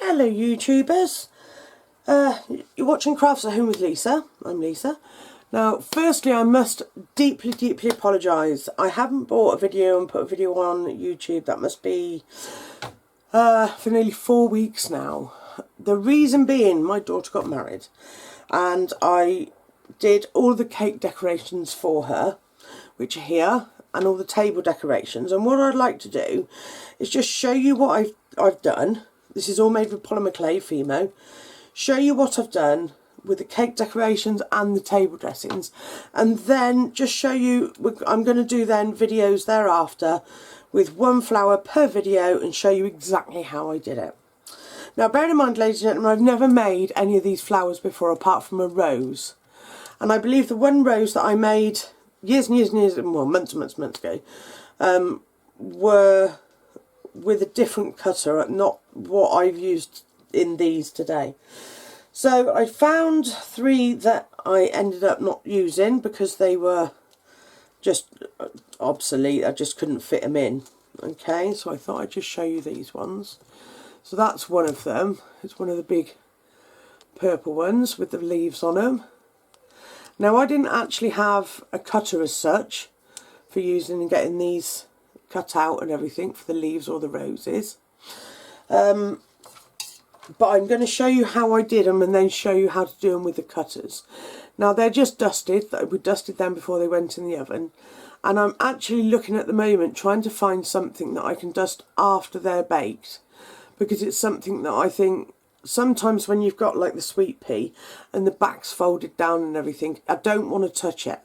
Hello YouTubers, you're watching Crafts at Home with Lisa. I'm Lisa. Now firstly I must deeply apologise. I haven't bought a video and put a video on YouTube. That must be for nearly 4 weeks now. The reason being my daughter got married and I did all the cake decorations for her, which are here, and all the table decorations, and what I'd like to do is just show you what I've done. This is all made with polymer clay, Fimo. Show you what I've done with the cake decorations and the table dressings, and then just show you, I'm going to do then videos thereafter with one flower per video and show you exactly how I did it. Now bear in mind, ladies and gentlemen, I've never made any of these flowers before apart from a rose, and I believe the one rose that I made years, well, months ago, were with a different cutter, not what I've used in these today. So I found 3 that I ended up not using because they were just obsolete. I just couldn't fit them in. Okay, so I thought I'd just show you these ones. So that's one of them. It's one of the big purple ones with the leaves on them. Now I didn't actually have a cutter as such for using and getting these cut out and everything for the leaves or the roses. But I'm going to show you how I did them and then show you how to do them with the cutters. Now they're just dusted. We dusted them before they went in the oven. And I'm actually looking at the moment trying to find something that I can dust after they're baked. Because it's something that I think sometimes when you've got like the sweet pea and the back's folded down and everything, I don't want to touch it.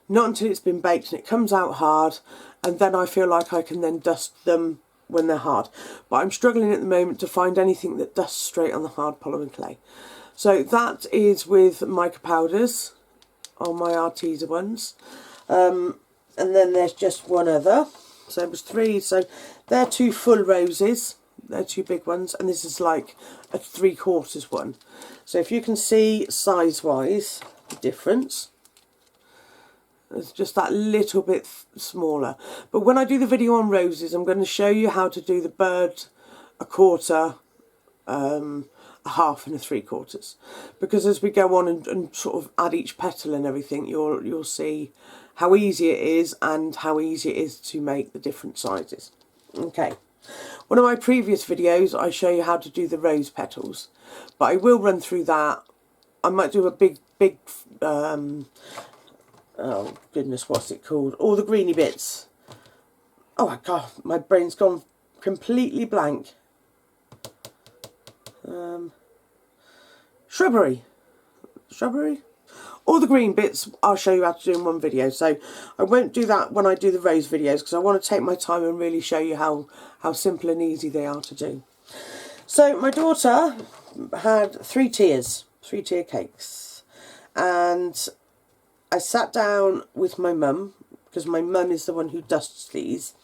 Not until it's been baked and it comes out hard, and then I feel like I can then dust them when they're hard. But I'm struggling at the moment to find anything that dusts straight on the hard polymer clay. So that is with mica powders on my Arteza ones. And then there's just one other. So it was 3. So they're 2 full roses. They're 2 big ones, and this is like a 3/4 one. So if you can see size-wise the difference, it's just that little bit smaller. But when I do the video on roses, I'm going to show you how to do the bird, a quarter, a half and a 3/4. Because as we go on and sort of add each petal and everything, you'll see how easy it is and how easy it is to make the different sizes. Okay. One of my previous videos I show you how to do the rose petals, but I will run through that. I might do a big oh goodness, what's it called? All the greeny bits. Oh my god, my brain's gone completely blank. Shrubbery. All the green bits I'll show you how to do in one video. So I won't do that when I do the rose videos because I want to take my time and really show you how simple and easy they are to do. So my daughter had 3 tiers, 3-tier cakes. And I sat down with my mum, because my mum is the one who dusts these.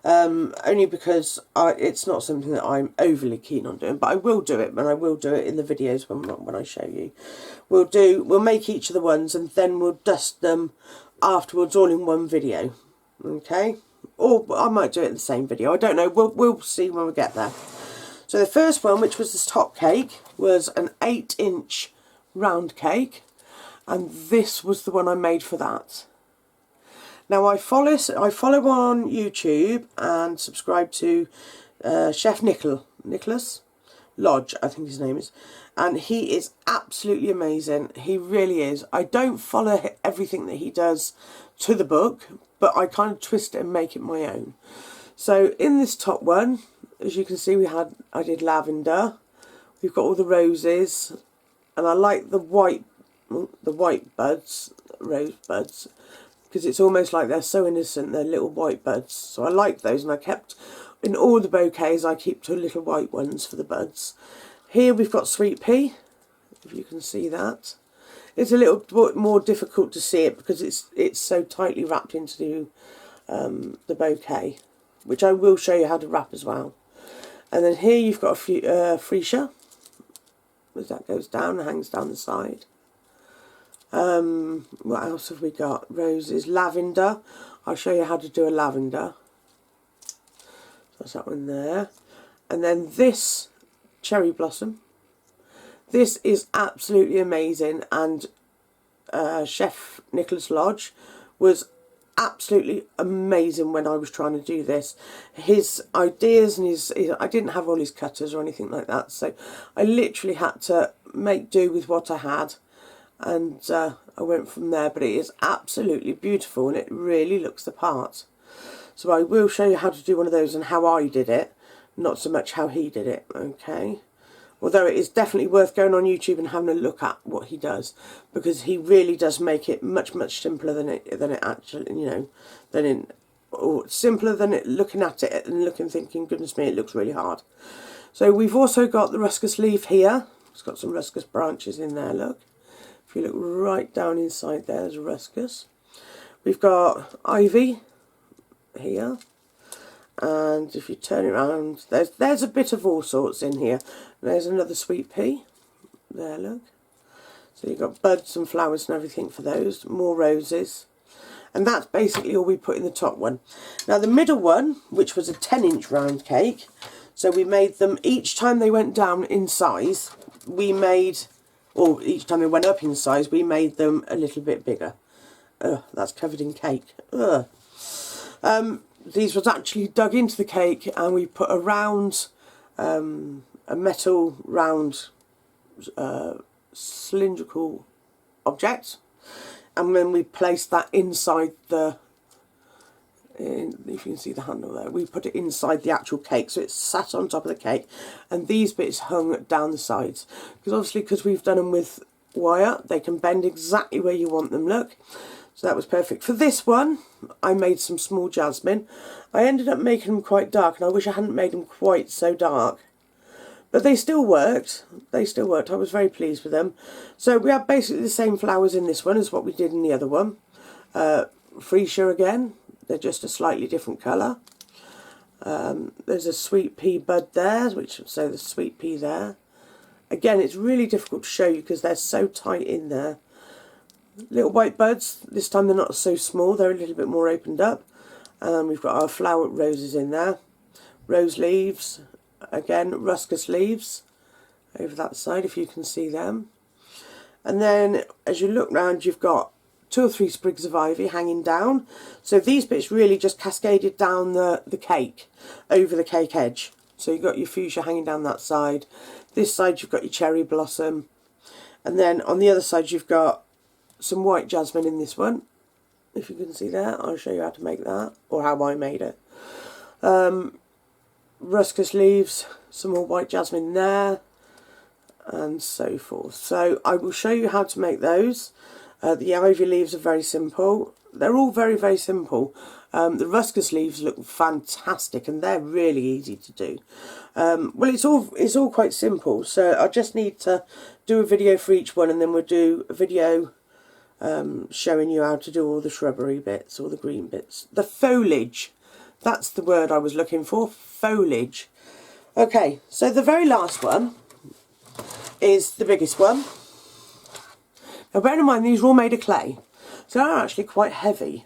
Only because it's not something that I'm overly keen on doing, but I will do it, and I will do it in the videos when I show you. We'll make each of the ones and then we'll dust them afterwards all in one video. Okay? Or I might do it in the same video. I don't know. We'll see when we get there. So the first one, which was this top cake, was an 8-inch round cake, and this was the one I made for that. Now I follow on YouTube and subscribe to Chef Nicholas Lodge, I think his name is, and he is absolutely amazing. He really is. I don't follow everything that he does to the book, but I kind of twist it and make it my own. So in this top one, as you can see, I did lavender. We've got all the roses, and I like the white buds, rose buds, because it's almost like they're so innocent, they're little white buds. So I like those, and I kept, in all the bouquets, I keep 2 little white ones for the buds. Here we've got sweet pea, if you can see that. It's a little bit more difficult to see it because it's so tightly wrapped into the bouquet, which I will show you how to wrap as well. And then here you've got a freesia, as that goes down and hangs down the side. What else have we got? Roses, lavender. I'll show you how to do a lavender. So that's that one there. And then this Cherry Blossom. This is absolutely amazing, and Chef Nicholas Lodge was absolutely amazing when I was trying to do this. His ideas and his I didn't have all his cutters or anything like that, so I literally had to make do with what I had, and I went from there. But it is absolutely beautiful and it really looks the part. So I will show you how to do one of those and how I did it, not so much how he did it, okay? Although it is definitely worth going on YouTube and having a look at what he does, because he really does make it much simpler than it actually, you know, or simpler than it looking at it and thinking, goodness me, it looks really hard. So we've also got the ruscus leaf here. It's got some ruscus branches in there, look. If you look right down inside there, there's a ruscus. We've got ivy here. And if you turn it around, there's a bit of all sorts in here. There's another sweet pea. There, look. So you've got buds and flowers and everything for those. More roses. And that's basically all we put in the top one. Now the middle one, which was a 10-inch round cake, so we made them, each time they went down in size, we made, or each time they went up in size, we made them a little bit bigger. Ugh, that's covered in cake. Ugh. These was actually dug into the cake, and we put a round, a metal round cylindrical object, and then we placed that inside the, if you can see the handle there, we put it inside the actual cake, so it sat on top of the cake, and these bits hung down the sides, because obviously because we've done them with wire, they can bend exactly where you want them, look. So that was perfect. For this one, I made some small jasmine. I ended up making them quite dark, and I wish I hadn't made them quite so dark. But they still worked. They still worked. I was very pleased with them. So we have basically the same flowers in this one as what we did in the other one. Freesia again. They're just a slightly different colour. There's a sweet pea bud there, so the sweet pea there. Again, it's really difficult to show you because they're so tight in there. Little white buds, this time they're not so small, they're a little bit more opened up. We've got our flower roses in there. Rose leaves, again ruscus leaves over that side if you can see them. And then as you look round, you've got 2 or 3 sprigs of ivy hanging down. So these bits really just cascaded down the cake, over the cake edge. So you've got your fuchsia hanging down that side. This side you've got your cherry blossom. And then on the other side you've got some white jasmine in this one. If you can see that, I'll show you how to make that, or how I made it. Ruscus leaves, some more white jasmine there, and so forth. So I will show you how to make those. The ivy leaves are very simple. They're all very simple. The ruscus leaves look fantastic, and they're really easy to do. Well, it's all quite simple. So I just need to do a video for each one, and then we'll do a video showing you how to do all the shrubbery bits, all the green bits. The foliage, that's the word I was looking for, foliage. Okay, so the very last one is the biggest one. Now bear in mind these are all made of clay, so they're actually quite heavy.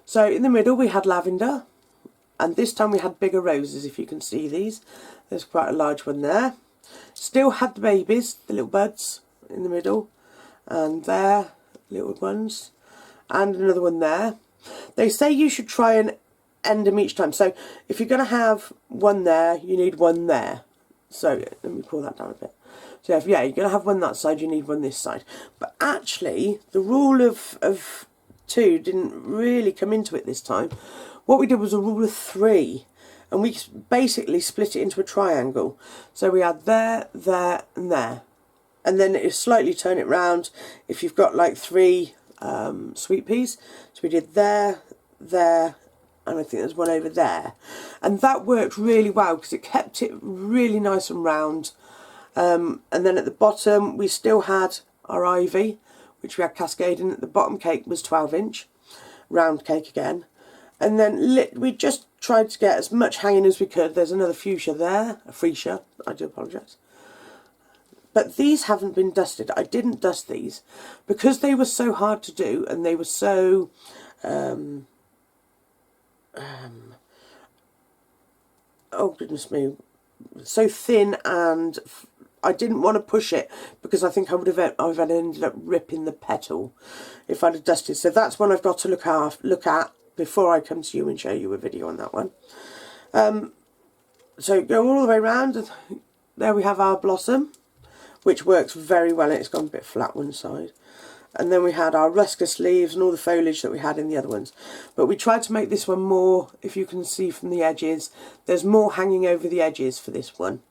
So in the middle we had lavender, and this time we had bigger roses, if you can see these. There's quite a large one there. Still had the babies, the little buds in the middle. And there, little ones, and another one there. They say you should try and end them each time. So if you're going to have one there, you need one there. So let me pull that down a bit. So yeah, you're going to have one that side, you need one this side. But actually, the rule of 2 didn't really come into it this time. What we did was a rule of 3. And we basically split it into a triangle. So we had there, there, and there. And then it slightly turn it round if you've got like 3 sweet peas. So we did there, there, and I think there's one over there. And that worked really well because it kept it really nice and round. And then at the bottom we still had our ivy, which we had cascading. At the bottom cake was 12-inch, round cake again. And then we just tried to get as much hanging as we could. There's another fuchsia there, a freesia, I do apologise. But these haven't been dusted. I didn't dust these because they were so hard to do, and they were so oh goodness me, so thin, and I didn't want to push it because I think I would have ended up ripping the petal if I'd have dusted. So that's one I've got to look at before I come to you and show you a video on that one. So go all the way around. There we have our blossom, which works very well. It's gone a bit flat one side. And then we had our ruscus leaves and all the foliage that we had in the other ones. But we tried to make this one more, if you can see from the edges, there's more hanging over the edges for this one,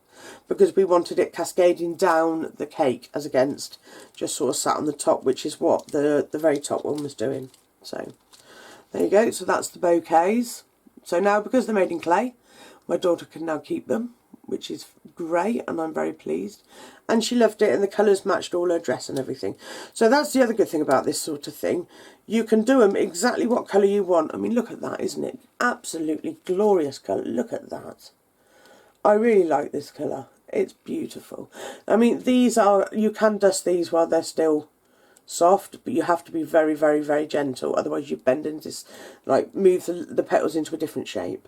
because we wanted it cascading down the cake as against just sort of sat on the top, which is what the very top one was doing. So there you go. So that's the bouquets. So now, because they're made in clay, my daughter can now keep them, which is great, and I'm very pleased. And she loved it, and the colours matched all her dress and everything. So that's the other good thing about this sort of thing. You can do them exactly what colour you want. I mean, look at that, isn't it? Absolutely glorious colour. Look at that. I really like this colour. It's beautiful. I mean, these are, you can dust these while they're still soft, but you have to be very, very, very gentle. Otherwise you bend into this, like, move the petals into a different shape.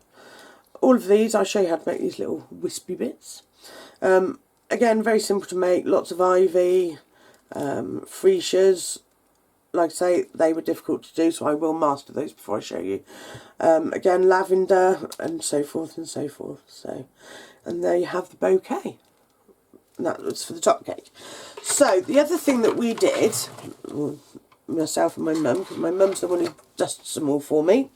All of these, I'll show you how to make these little wispy bits. Again, very simple to make. Lots of ivy, freesias. Like I say, they were difficult to do, so I will master those before I show you. Again, lavender, and so forth and so forth. So, and there you have the bouquet. And that was for the top cake. So the other thing that we did, myself and my mum, because my mum's the one who dusts them all for me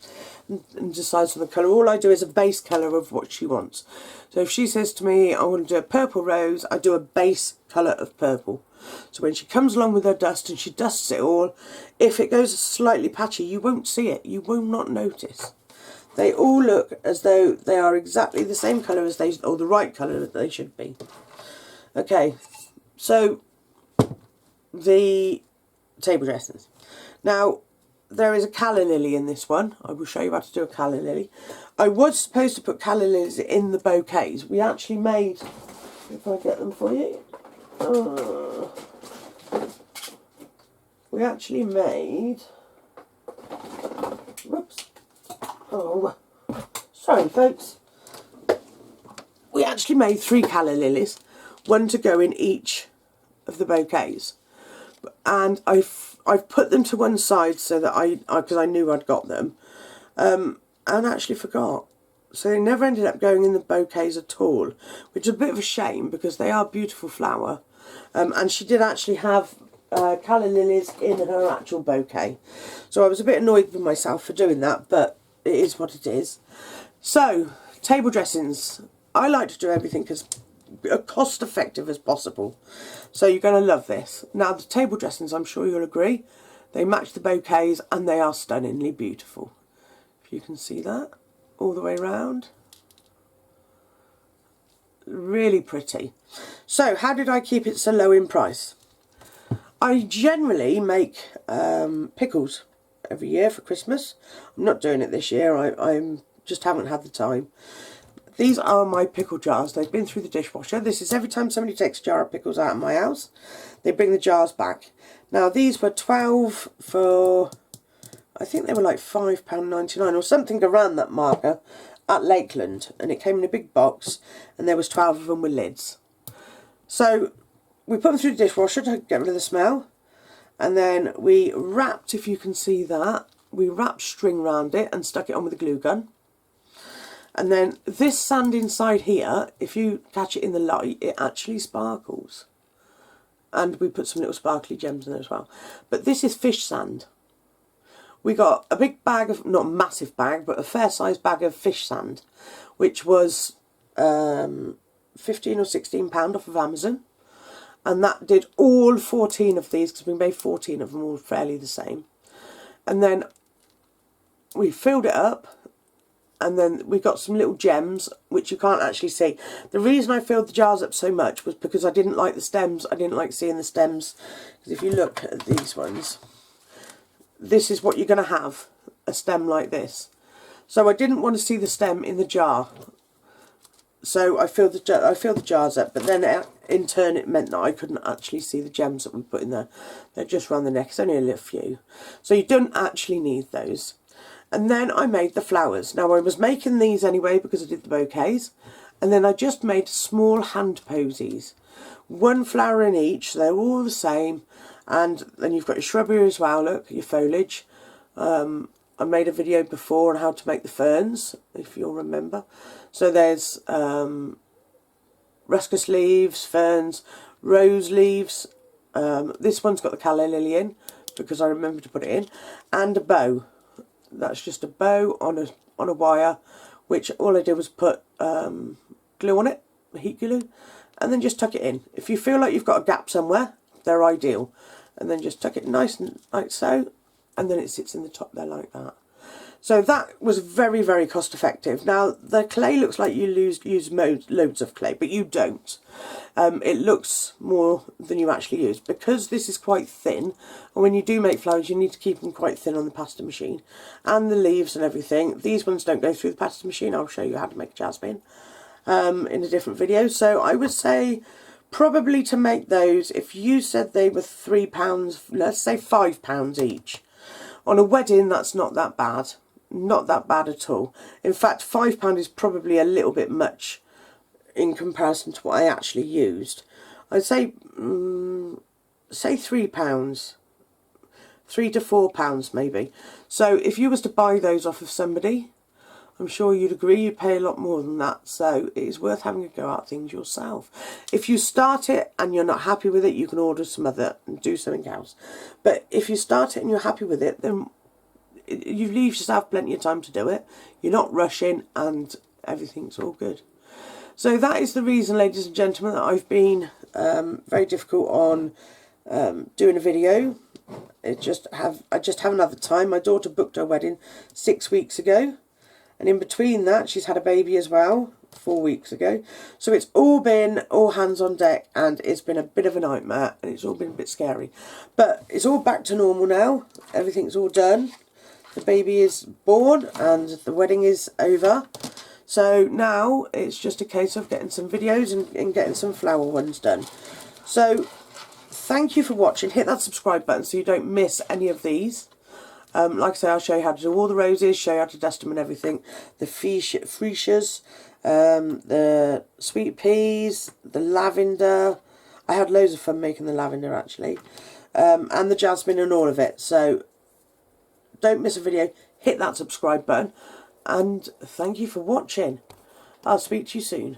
and decides on the colour. All I do is a base colour of what she wants. So if she says to me, I want to do a purple rose, I do a base colour of purple. So when she comes along with her dust and she dusts it all, if it goes slightly patchy, you won't see it. You will not notice. They all look as though they are exactly the same colour as they, or the right colour that they should be. Okay, so the table dressings. Now, there is a calla lily in this one. I will show you how to do a calla lily. I was supposed to put calla lilies in the bouquets. We actually made, if I get them for you, we actually made, whoops, oh, sorry folks, we actually made 3 calla lilies, one to go in each of the bouquets, and I've put them to one side so that because I knew I'd got them, and actually forgot. So they never ended up going in the bouquets at all, which is a bit of a shame because they are beautiful flower. And she did actually have calla lilies in her actual bouquet. So I was a bit annoyed with myself for doing that, but it is what it is. So, table dressings. I like to do everything as cost effective as possible. So you're going to love this. Now the table dressings, I'm sure you'll agree, they match the bouquets and they are stunningly beautiful. If you can see that all the way around. Really pretty. So how did I keep it so low in price? I generally make pickles every year for Christmas. I'm not doing it this year. I just haven't had the time. These are my pickle jars. They've been through the dishwasher. This is every time somebody takes a jar of pickles out of my house, they bring the jars back. Now these were 12 for, I think they were like £5.99 or something around that marker at Lakeland. And it came in a big box and there was 12 of them with lids. So we put them through the dishwasher to get rid of the smell. And then we wrapped, if you can see that, we wrapped string around it and stuck it on with a glue gun. And then this sand inside here, if you catch it in the light, it actually sparkles. And we put some little sparkly gems in there as well. But this is fish sand. We got a big bag of, not a massive bag, but a fair sized bag of fish sand, which was 15 or £16 off of Amazon. And that did all 14 of these, because we made 14 of them, all fairly the same. And then we filled it up. And then we got some little gems, which you can't actually see. The reason I filled the jars up so much was because I didn't like the stems. I didn't like seeing the stems. Because if you look at these ones, this is what you're going to have, a stem like this. So I didn't want to see the stem in the jar. So I filled the jars up. But then in turn it meant that I couldn't actually see the gems that we put in there. They're just around the neck. It's only a little few. So you don't actually need those. And then I made the flowers. Now I was making these anyway because I did the bouquets. And then I just made small hand posies. One flower in each, so they're all the same. And then you've got your shrubbery as well, look, your foliage. I made a video before on how to make the ferns, if you'll remember. So there's ruscus leaves, ferns, rose leaves. This one's got the calla lily in, because I remember to put it in. And a bow. That's just a bow on a wire, which all I did was put glue on it, heat glue, and then just tuck it in. If you feel like you've got a gap somewhere, they're ideal. And then just tuck it nice and like so, and then it sits in the top there like that. So that was very, very cost effective. Now the clay looks like you use loads of clay, but you don't. It looks more than you actually use, because this is quite thin, and when you do make flowers you need to keep them quite thin on the pasta machine. And the leaves and everything, these ones don't go through the pasta machine. I'll show you how to make jasmine in a different video. So I would say probably to make those, if you said they were £3, let's say £5 each. On a wedding, that's not that bad. Not that bad at all. In fact, £5 is probably a little bit much in comparison to what I actually used. I'd say, say £3, £3 to £4 maybe. So if you was to buy those off of somebody, I'm sure you'd agree you'd pay a lot more than that. So it is worth having a go at things yourself. If you start it and you're not happy with it, you can order some other and do something else. But if you start it and you're happy with it, then you leave yourself plenty of time to do it. You're not rushing and everything's all good. So that is the reason, ladies and gentlemen, that I've been very difficult on doing a video. I just haven't had the time. My daughter booked her wedding 6 weeks ago. And in between that, she's had a baby as well, 4 weeks ago. So it's all been all hands on deck, and it's been a bit of a nightmare, and it's all been a bit scary. But it's all back to normal now. Everything's all done. The baby is born, and the wedding is over. So now it's just a case of getting some videos and getting some flower ones done. So thank you for watching. Hit that subscribe button so you don't miss any of these. Like I say, I'll show you how to do all the roses, show you how to dust them and everything. The freesias, the sweet peas, the lavender. I had loads of fun making the lavender actually. And the jasmine and all of it. So don't miss a video. Hit that subscribe button. And thank you for watching. I'll speak to you soon.